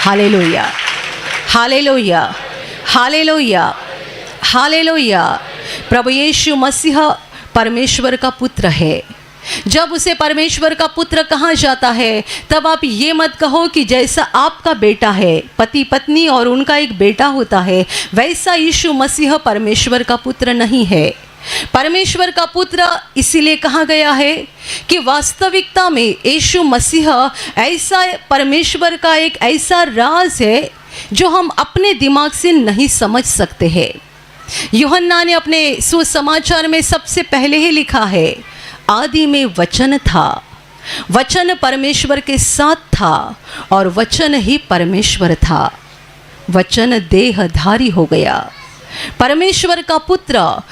Hallelujah, hallelujah, hallelujah, hallelujah. प्रभु यीशु मसीह परमेश्वर का पुत्र है। जब उसे परमेश्वर का पुत्र कहा जाता है तब आप ये मत कहो कि जैसा आपका बेटा है, पति पत्नी और उनका एक बेटा होता है, वैसा यीशु मसीह परमेश्वर का पुत्र नहीं है। परमेश्वर का पुत्र इसीलिए कहा गया है कि वास्तविकता में यीशु मसीह ऐसा परमेश्वर का एक ऐसा राज है जो हम अपने दिमाग से नहीं समझ सकते हैं। यूहन्ना ने अपने सुसमाचार में सबसे पहले ही लिखा है, आदि में वचन था वचन परमेश्वर के साथ था और वचन ही परमेश्वर था। वचन देहधारी हो गया। परमेश्वर का पुत्र,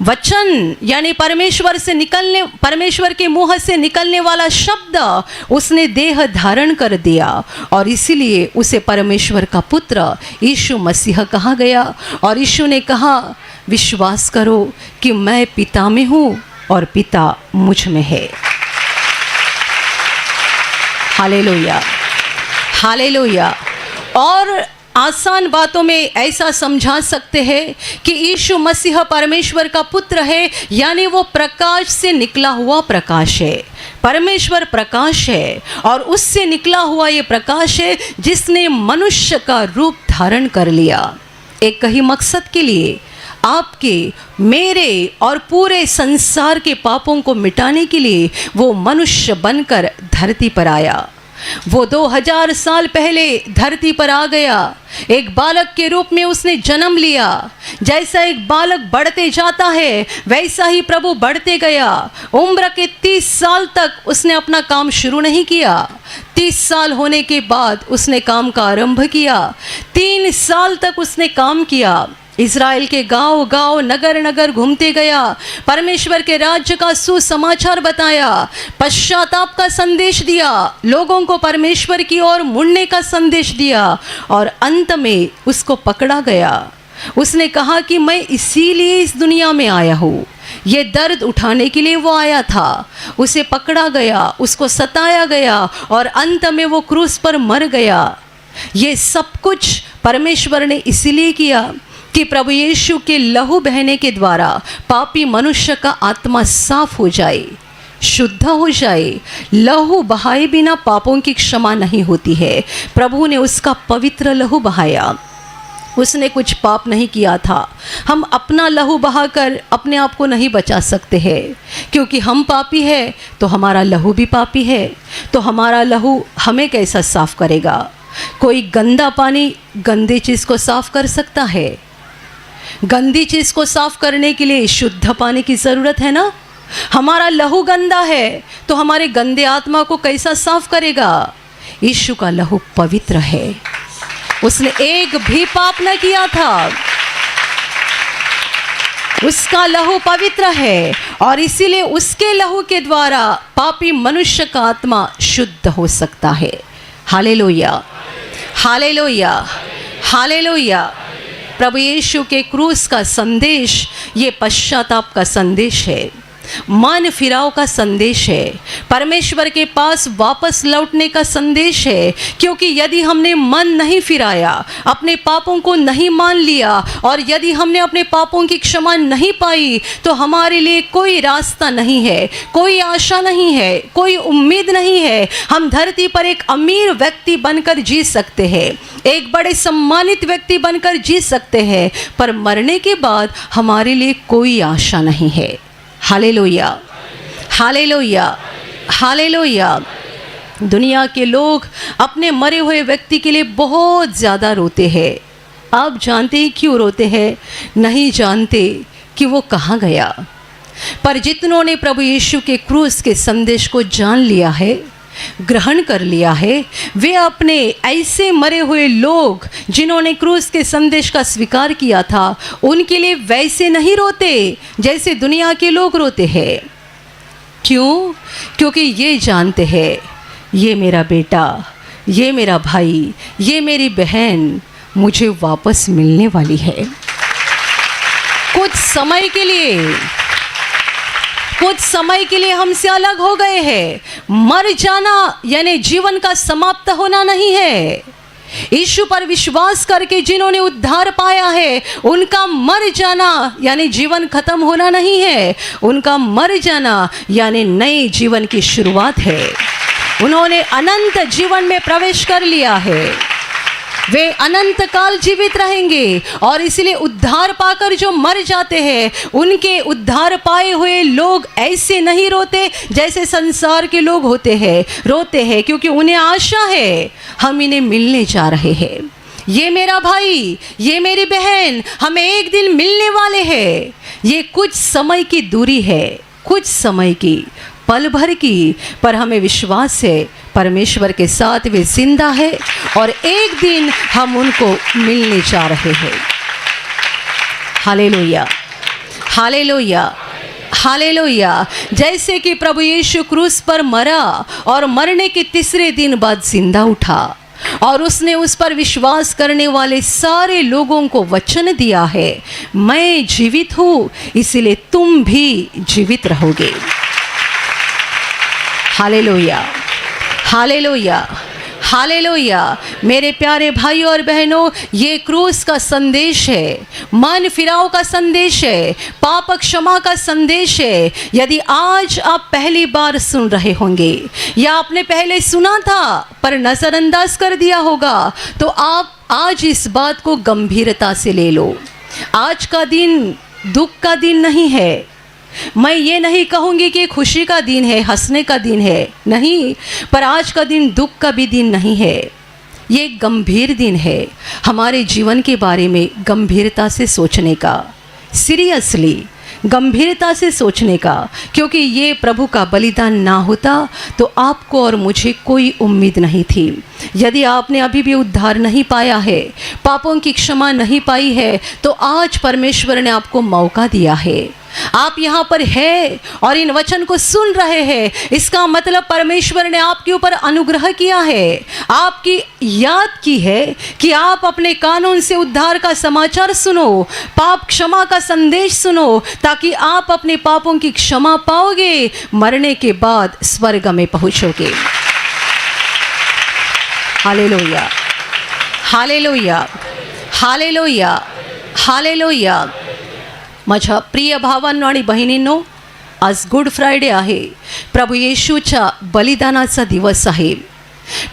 वचन यानी परमेश्वर के मुंह से निकलने वाला शब्द उसने देह धारण कर दिया और इसीलिए उसे परमेश्वर का पुत्र यीशु मसीह कहा गया। और यीशु ने कहा, विश्वास करो कि मैं पिता में हूँ और पिता मुझ में है। Hallelujah, hallelujah. और आसान बातों में ऐसा समझा सकते हैं कि यीशु मसीह परमेश्वर का पुत्र है, यानी वो प्रकाश से निकला हुआ प्रकाश है। परमेश्वर प्रकाश है और उससे निकला हुआ ये प्रकाश है जिसने मनुष्य का रूप धारण कर लिया। एक ही मकसद के लिए, आपके, मेरे और पूरे संसार के पापों को मिटाने के लिए वो मनुष्य बनकर धरती पर आया। वो 2000 साल पहले धरती पर आ गया। एक बालक के रूप में उसने जन्म लिया। जैसा एक बालक बढ़ते जाता है वैसा ही प्रभु बढ़ते गया। उम्र के 30 साल तक उसने अपना काम शुरू नहीं किया। 30 साल होने के बाद उसने काम का आरंभ किया। 3 साल तक उसने काम किया। इज़राइल के गांव गांव, नगर नगर घूमते गया। परमेश्वर के राज्य का सुसमाचार बताया, पश्चाताप का संदेश दिया, लोगों को परमेश्वर की ओर मुड़ने का संदेश दिया और अंत में उसको पकड़ा गया। उसने कहा कि मैं इसीलिए इस दुनिया में आया हूँ। ये दर्द उठाने के लिए वो आया था। उसे पकड़ा गया, उसको सताया गया और अंत में वो क्रूस पर मर गया। ये सब कुछ परमेश्वर ने इसीलिए किया कि प्रभु यीशु के लहू बहने के द्वारा पापी मनुष्य का आत्मा साफ हो जाए, शुद्ध हो जाए। लहू बहाए बिना पापों की क्षमा नहीं होती है। प्रभु ने उसका पवित्र लहू बहाया। उसने कुछ पाप नहीं किया था। हम अपना लहू बहाकर अपने आप को नहीं बचा सकते हैं, क्योंकि हम पापी हैं तो हमारा लहू भी पापी है। तो हमारा लहू हमें कैसा साफ करेगा? कोई गंदा पानी गंदी चीज़ को साफ कर सकता है? गंदी चीज़ को साफ करने के लिए शुद्ध पानी की ज़रूरत है ना। हमारा लहू गंदा है तो हमारे गंदे आत्मा को कैसा साफ करेगा? यीशु का लहू पवित्र है। उसने एक भी पाप न किया था। उसका लहू पवित्र है और इसीलिए उसके लहू के द्वारा पापी मनुष्य का आत्मा शुद्ध हो सकता है। Hallelujah, hallelujah, hallelujah. प्रभु यीशु के क्रूस का संदेश ये पश्चाताप का संदेश है, मन फिराव का संदेश है, परमेश्वर के पास वापस लौटने का संदेश है। क्योंकि यदि हमने मन नहीं फिराया, अपने पापों को नहीं मान लिया और यदि हमने अपने पापों की क्षमा नहीं पाई तो हमारे लिए कोई रास्ता नहीं है, कोई आशा नहीं है, कोई उम्मीद नहीं है। हम धरती पर एक अमीर व्यक्ति बनकर जी सकते हैं, एक बड़े सम्मानित व्यक्ति बनकर जी सकते हैं, पर मरने के बाद हमारे लिए कोई आशा नहीं है। Hallelujah, hallelujah, hallelujah. दुनिया के लोग अपने मरे हुए व्यक्ति के लिए बहुत ज़्यादा रोते हैं। आप जानते हैं क्यों रोते हैं? नहीं जानते कि वो कहाँ गया। पर जितनों ने प्रभु यीशु के क्रूस के संदेश को जान लिया है, ग्रहण कर लिया है, वे अपने ऐसे मरे हुए लोग जिन्होंने क्रूस के संदेश का स्वीकार किया था, उनके लिए वैसे नहीं रोते जैसे दुनिया के लोग रोते हैं। क्यों? क्योंकि ये जानते हैं, ये मेरा बेटा, ये मेरा भाई, ये मेरी बहन मुझे वापस मिलने वाली है। कुछ समय के लिए हमसे अलग हो गए हैं। मर जाना यानी जीवन का समाप्त होना नहीं है। यीशु पर विश्वास करके जिन्होंने उद्धार पाया है, उनका मर जाना यानी जीवन खत्म होना नहीं है। उनका मर जाना यानी नए जीवन की शुरुआत है। उन्होंने अनंत जीवन में प्रवेश कर लिया है। वे अनंत काल जीवित रहेंगे और इसलिए उद्धार पाकर जो मर जाते हैं, उनके उद्धार पाए हुए लोग ऐसे नहीं रोते जैसे संसार के लोग रोते हैं, क्योंकि उन्हें आशा है हम इन्हें मिलने जा रहे हैं। ये मेरा भाई, ये मेरी बहन, हमें एक दिन मिलने वाले हैं। ये कुछ समय की दूरी है, कुछ समय की, पल भर की, पर हमें विश्वास है परमेश्वर के साथ वे जिंदा है और एक दिन हम उनको मिलने जा रहे हैं। Hallelujah, hallelujah, hallelujah. जैसे कि प्रभु यीशु क्रूस पर मरा और मरने के तीसरे दिन बाद जिंदा उठा और उसने उस पर विश्वास करने वाले सारे लोगों को वचन दिया है, मैं जीवित हूँ इसलिए तुम भी जीवित रहोगे। Hallelujah, hallelujah, hallelujah. मेरे प्यारे भाइयों और बहनों, ये क्रूस का संदेश है, मन फिराव का संदेश है, पाप क्षमा का संदेश है। यदि आज आप पहली बार सुन रहे होंगे या आपने पहले सुना था पर नज़रअंदाज कर दिया होगा, तो आप आज इस बात को गंभीरता से ले लो। आज का दिन दुख का दिन नहीं है। मैं ये नहीं कहूँगी कि खुशी का दिन है, हंसने का दिन है, नहीं, पर आज का दिन दुख का भी दिन नहीं है। ये एक गंभीर दिन है, हमारे जीवन के बारे में गंभीरता से सोचने का, सीरियसली गंभीरता से सोचने का, क्योंकि ये प्रभु का बलिदान ना होता तो आपको और मुझे कोई उम्मीद नहीं थी। यदि आपने अभी भी उद्धार नहीं पाया है, पापों की क्षमा नहीं पाई है, तो आज परमेश्वर ने आपको मौका दिया है। आप यहाँ पर है और इन वचन को सुन रहे हैं, इसका मतलब परमेश्वर ने आपके ऊपर अनुग्रह किया है, आपकी याद की है कि आप अपने कानून से उद्धार का समाचार सुनो, पाप क्षमा का संदेश सुनो, ताकि आप अपने पापों की क्षमा पाओगे, मरने के बाद स्वर्ग में पहुँचोगे। Hallelujah, hallelujah, hallelujah, hallelujah. माझ्या प्रिय भावांनो आणि बहिणींनो, आज गुड फ्रायडे आहे, प्रभू येशूच्या बलिदानाचा दिवस आहे।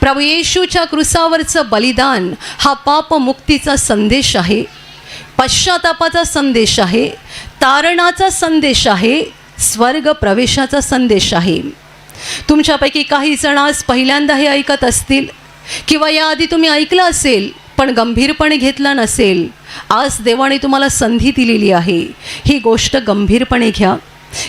प्रभू येशूच्या क्रूसावरचं बलिदान हा पापमुक्तीचा संदेश आहे, पश्चातापाचा संदेश आहे, तारणाचा संदेश आहे, स्वर्ग प्रवेशाचा संदेश आहे। तुमच्यापैकी काही जण आज पहिल्यांदा हे ऐकत असतील किंवा याआधी तुम्ही ऐकलं असेल पण गंभीरपणे घेतला नसेल। आज देवाने तुम्हाला संधी दिलेली आहे, ही गोष्ट गंभीरपणे घ्या,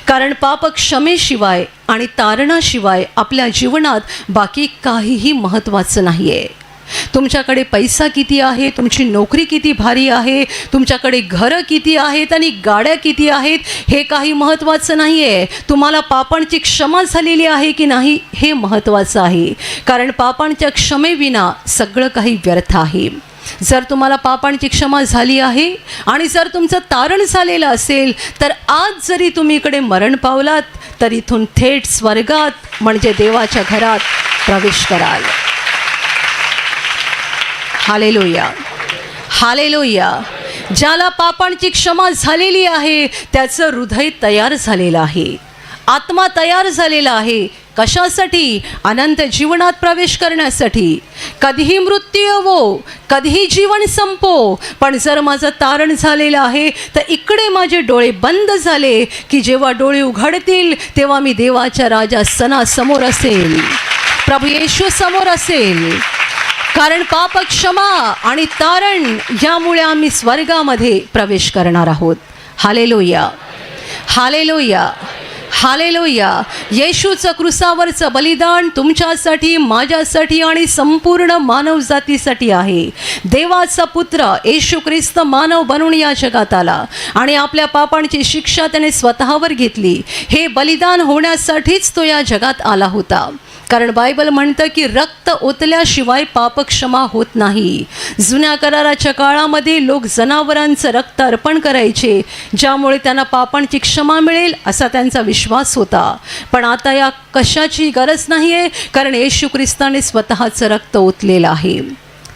कारण पाप क्षमेशिवाय आणि तारणाशिवाय आपल्या जीवनात बाकी काहीही महत्त्वाचं नाही आहे। तुमच्याकडे पैसा किती आहे, तुमची नोकरी किती भारी आहे, तुमच्याकडे घरं किती आहेत आणि गाड्या किती आहेत, हे काही महत्त्वाचं नाही आहे। तुम्हाला पापांची क्षमा झालेली आहे की नाही हे महत्त्वाचं आहे, कारण पापांच्या क्षमेविना सगळं काही व्यर्थ आहे। जर तुम्हाला पापांची क्षमा झाली आहे आणि जर तुमचं तारण झालेलं असेल, तर आज जरी तुम्ही इकडे मरण पावलात तर इथून थेट स्वर्गात म्हणजे देवाच्या घरात प्रवेश कराल। Hallelujah, hallelujah. ज्याला पापांची क्षमा झालेली आहे त्याचं हृदय तयार झालेलं आहे, आत्मा तयार झालेला आहे। कशासाठी? अनंत जीवनात प्रवेश करण्यासाठी। कधीही मृत्यू येवो, कधीही जीवन संपो, पण जर माझं तारण झालेलं आहे तर इकडे माझे डोळे बंद झाले की जेव्हा डोळे उघडतील तेव्हा मी देवाच्या राजासनासमोर असेल, प्रभू येशू समोर असेल। कारण पाप क्षमा आणि तारण यामुळे आम्ही स्वर्गामध्ये प्रवेश करणार आहोत। Hallelujah, hallelujah, hallelujah. येशूचं क्रूसावरचं बलिदान तुमच्यासाठी, माझ्यासाठी आणि संपूर्ण मानवजातीसाठी आहे। देवाचा पुत्र येशू ख्रिस्त मानव बनून या जगात आला आणि आपल्या पापांची शिक्षा त्याने स्वतःवर घेतली। हे बलिदान होण्यासाठीच तो या जगात आला होता, कारण बायबल म्हणतं की रक्त ओतल्याशिवाय पापक्षमा होत नाही। जुन्या कराराच्या काळामध्ये लोक जनावरांचं रक्त अर्पण करायचे, ज्यामुळे त्यांना पापांची क्षमा मिळेल असा त्यांचा विश्वास होता। पण आता या कशाची गरज नाही आहे, कारण येशू ख्रिस्ताने स्वतःचं रक्त ओतलेलं आहे।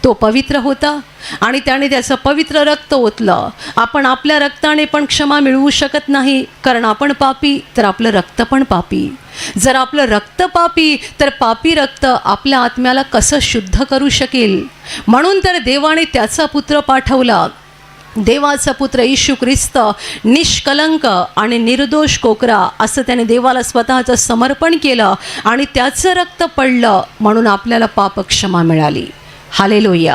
तो पवित्र होता आणि त्याने त्याचं पवित्र रक्त ओतलं। आपण आपल्या रक्ताने पण क्षमा मिळवू शकत नाही, कारण आपण पापी तर आपलं रक्त पण पापी। जर आपलं रक्त पापी तर पापी रक्त आपल्या आत्म्याला कसं शुद्ध करू शकेल? म्हणून तर देवाने त्याचा पुत्र पाठवला। देवाचा पुत्र येशू ख्रिस्त निष्कलंक आणि निर्दोष कोकरा असं त्याने देवाला स्वतःचं समर्पण केलं आणि त्याचं रक्त पडलं म्हणून आपल्याला पापक्षमा मिळाली। Hallelujah,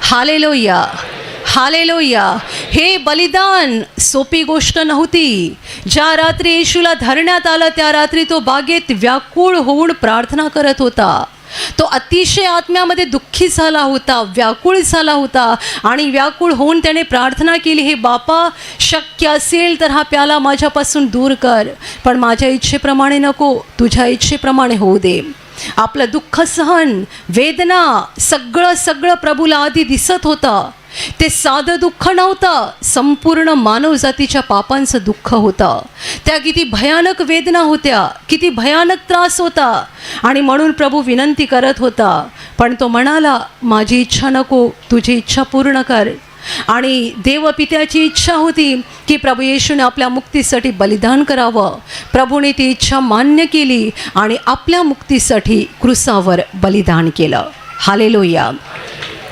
hallelujah, hallelujah. हे बलिदान सोपी गोष्ट नव्हती. ज्या रात्री येशूला धरण्यात आलं त्या रात्री तो बागेत व्याकुळ होऊन प्रार्थना करत होता. तो अतिशय आत्म्यामध्ये दुःखी झाला होता, व्याकुळ झाला होता आणि व्याकुळ होऊन त्याने प्रार्थना केली, हे बापा शक्य असेल तर हा प्याला माझ्यापासून दूर कर, पण माझ्या इच्छेप्रमाणे नको, तुझ्या इच्छेप्रमाणे होऊ दे. आपलं दुःख सहन, वेदना सगळं प्रभूला आधी दिसत होतं. ते साधं दुःख नव्हतं, संपूर्ण मानवजातीच्या पापांचं दुःख होतं. त्या किती भयानक वेदना होत्या, किती भयानक त्रास होता. आणि म्हणून प्रभू विनंती करत होता, पण तो म्हणाला माझी इच्छा नको, तुझी इच्छा पूर्ण कर. आणि देवपित्याची इच्छा होती की प्रभू येशूने आपल्या मुक्तीसाठी बलिदान करावं. प्रभूने ती इच्छा मान्य केली आणि आपल्या मुक्तीसाठी क्रूसावर बलिदान केलं. हालेलुया.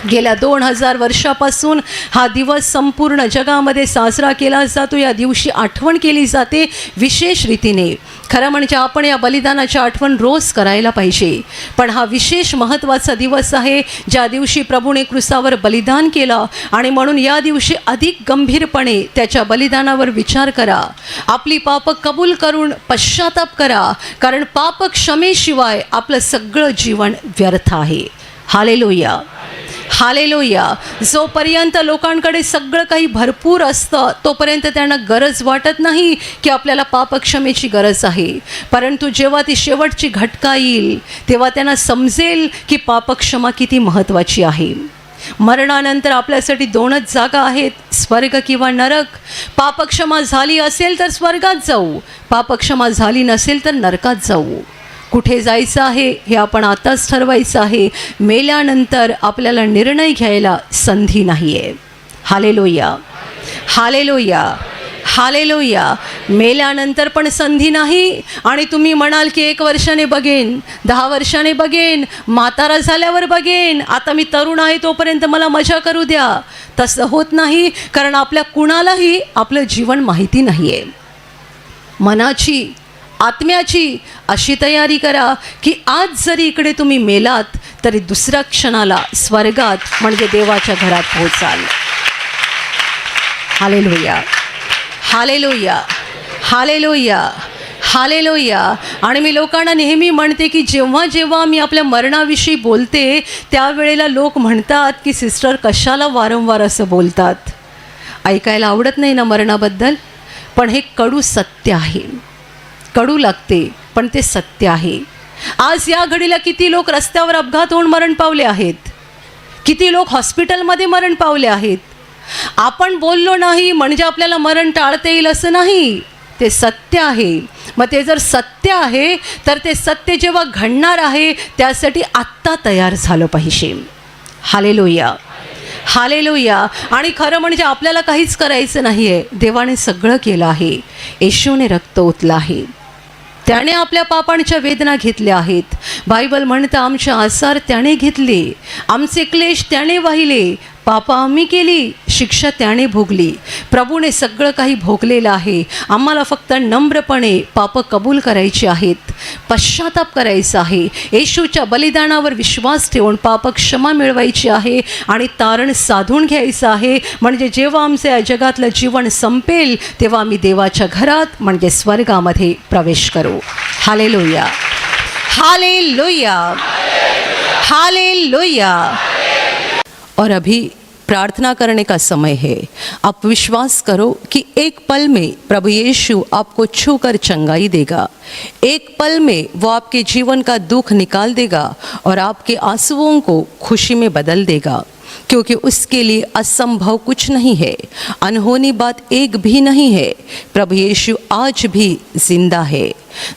गेल्या 2000 वर्षापासून हा दिवस संपूर्ण जगामध्ये साजरा केला जातो. या दिवशी आठवण केली जाते विशेष रीतीने. खरं म्हणजे आपण या बलिदानाची आठवण रोज करायला पाहिजे, पण हा विशेष महत्त्वाचा दिवस आहे ज्या दिवशी प्रभूने क्रूसावर बलिदान केलं. आणि म्हणून या दिवशी अधिक गंभीरपणे त्याच्या बलिदानावर विचार करा. आपली पापं कबूल करून पश्चाताप करा, कारण पाप क्षमेशिवाय आपलं सगळं जीवन व्यर्थ आहे. हालेलुया. हालेलुया. जोपर्यंत लोकांकडे सगळं काही भरपूर असतं तोपर्यंत त्यांना गरज वाटत नाही की आपल्याला पापक्षमेची गरज आहे, परंतु जेव्हा ती शेवटची घटका येईल तेव्हा त्यांना समजेल की पापक्षमा किती महत्त्वाची आहे. मरणानंतर आपल्यासाठी 2च जागा आहेत, स्वर्ग किंवा नरक. पापक्षमा झाली असेल तर स्वर्गात जाऊ, पापक्षमा झाली नसेल तर नरकात जाऊ. कुठे जायचं आहे हे आपण आताच ठरवायचं आहे. मेल्यानंतर आपल्याला निर्णय घ्यायला संधी नाही आहे. हालेलुया. हालेलुया. हालेलुया. मेल्यानंतर पण संधी नाही. आणि तुम्ही म्हणाल की 1 वर्षाने बघेन, 10 वर्षाने बघेन, म्हातारा झाल्यावर बघेन, आता मी तरुण आहे तोपर्यंत मला मजा करू द्या. तसं होत नाही, कारण आपल्या कुणालाही आपलं जीवन माहिती नाही आहे. मनाची, आत्म्याची अशी तयारी करा की आज जरी इकडे तुम्ही मेलात तरी दुसऱ्या क्षणाला स्वर्गात म्हणजे देवाच्या घरात पोहोचाल. हालेलुया. हालेलुया. हालेलुया. हालेलुया. आणि मी लोकांना नेहमी म्हणते की जेव्हा जेव्हा मी आपल्या मरणाविषयी बोलते त्यावेळेला लोक म्हणतात की सिस्टर कशाला वारंवार असं बोलतात. ऐकायला आवडत नाही ना मरणाबद्दल, पण हे कडू सत्य आहे. कडू लागते पण ते सत्य आहे. आज या घडीला किती लोक रस्त्यावर अपघात होऊन मरण पावले आहेत, किती लोक हॉस्पिटलमध्ये मरण पावले आहेत. आपण बोललो नाही म्हणजे आपल्याला मरण टाळता येईल असं नाही, ते सत्य आहे. मग ते जर सत्य आहे तर ते सत्य जेव्हा घडणार आहे त्यासाठी आत्ता तयार झालं पाहिजे. हालेलुया. हालेलुया. आणि खरं म्हणजे आपल्याला काहीच करायचं नाही आहे, देवाने सगळं केलं आहे. येशूने रक्त ओतलं आहे, त्याने आपल्या पापांच्या वेदना घेतल्या आहेत. बायबल म्हणतं आमचे आजार त्याने घेतले, आमचे क्लेश त्याने वाहिले, पापं आम्ही केली, शिक्षा त्याने भोगली. प्रभूने सगळं काही भोगलेलं आहे. आम्हाला फक्त नम्रपणे पापं कबूल करायची आहेत, पश्चाताप करायचा आहे, येशूच्या बलिदानावर विश्वास ठेवून पाप क्षमा मिळवायची आहे आणि तारण साधून घ्यायचं आहे. म्हणजे जेव्हा आमचं या जगातलं जीवन संपेल तेव्हा आम्ही देवाच्या घरात म्हणजे स्वर्गामध्ये प्रवेश करू. हालेलुया. हालेलुया. हालेलुया. और अभी प्रार्थना करने का समय है. आप विश्वास करो कि एक पल में प्रभु यीशु आपको छूकर चंगाई देगा. एक पल में वो आपके जीवन का दुख निकाल देगा और आपके आंसुओं को खुशी में बदल देगा, क्योंकि उसके लिए असंभव कुछ नहीं है, अनहोनी बात एक भी नहीं है. प्रभु यीशु आज भी जिंदा है.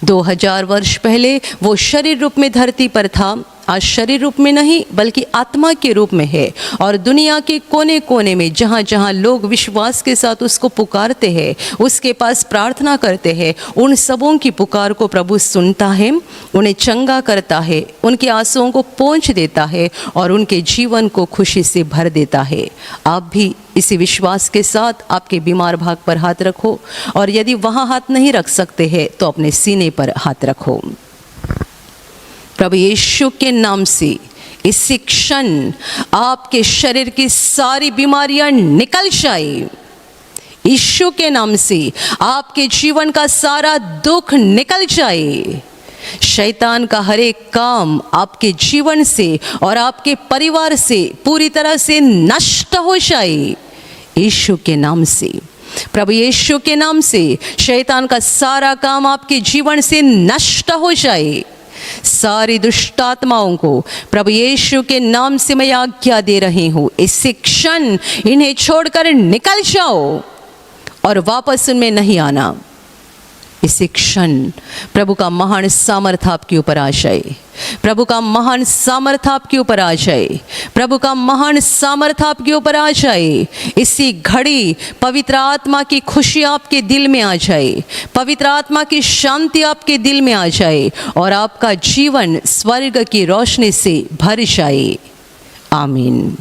2000 वर्ष पहले वो शरीर रूप में धरती पर था, आज शरीर रूप में नहीं बल्कि आत्मा के रूप में है. और दुनिया के कोने कोने में जहाँ जहाँ लोग विश्वास के साथ उसको पुकारते हैं, उसके पास प्रार्थना करते हैं, उन सबों की पुकार को प्रभु सुनता है, उन्हें चंगा करता है, उनके आंसुओं को पोंछ देता है और उनके जीवन को खुशी से भर देता है. आप भी इसी विश्वास के साथ आपके बीमार भाग पर हाथ रखो, और यदि वहाँ हाथ नहीं रख सकते हैं तो अपने सीने पर हाथ रखो. प्रभु यीशु के नाम से इसी क्षण आपके शरीर की सारी बीमारियां निकल जाए। यीशु के नाम से आपके जीवन का सारा दुख निकल जाए। शैतान का हर एक काम आपके जीवन से और आपके परिवार से पूरी तरह से नष्ट हो जाए। यीशु के नाम से, प्रभु यीशु के नाम से शैतान का सारा काम आपके जीवन से नष्ट हो जाए। सारी दुष्ट आत्माओं को प्रभु यीशु के नाम से मैं आज्ञा दे रही हूँ, इसी क्षण इन्हें छोड़कर निकल जाओ और वापस उनमें नहीं आना। इसी क्षण प्रभु का महान सामर्थ्य आपके ऊपर आ जाए। प्रभु का महान सामर्थ्य आपके ऊपर आ जाए। प्रभु का महान सामर्थ्य आपके ऊपर आ जाए। इसी घड़ी पवित्र आत्मा की खुशी आपके दिल में आ जाए। पवित्र आत्मा की शांति आपके दिल में आ जाए और आपका जीवन स्वर्ग की रोशनी से भर जाए। आमीन।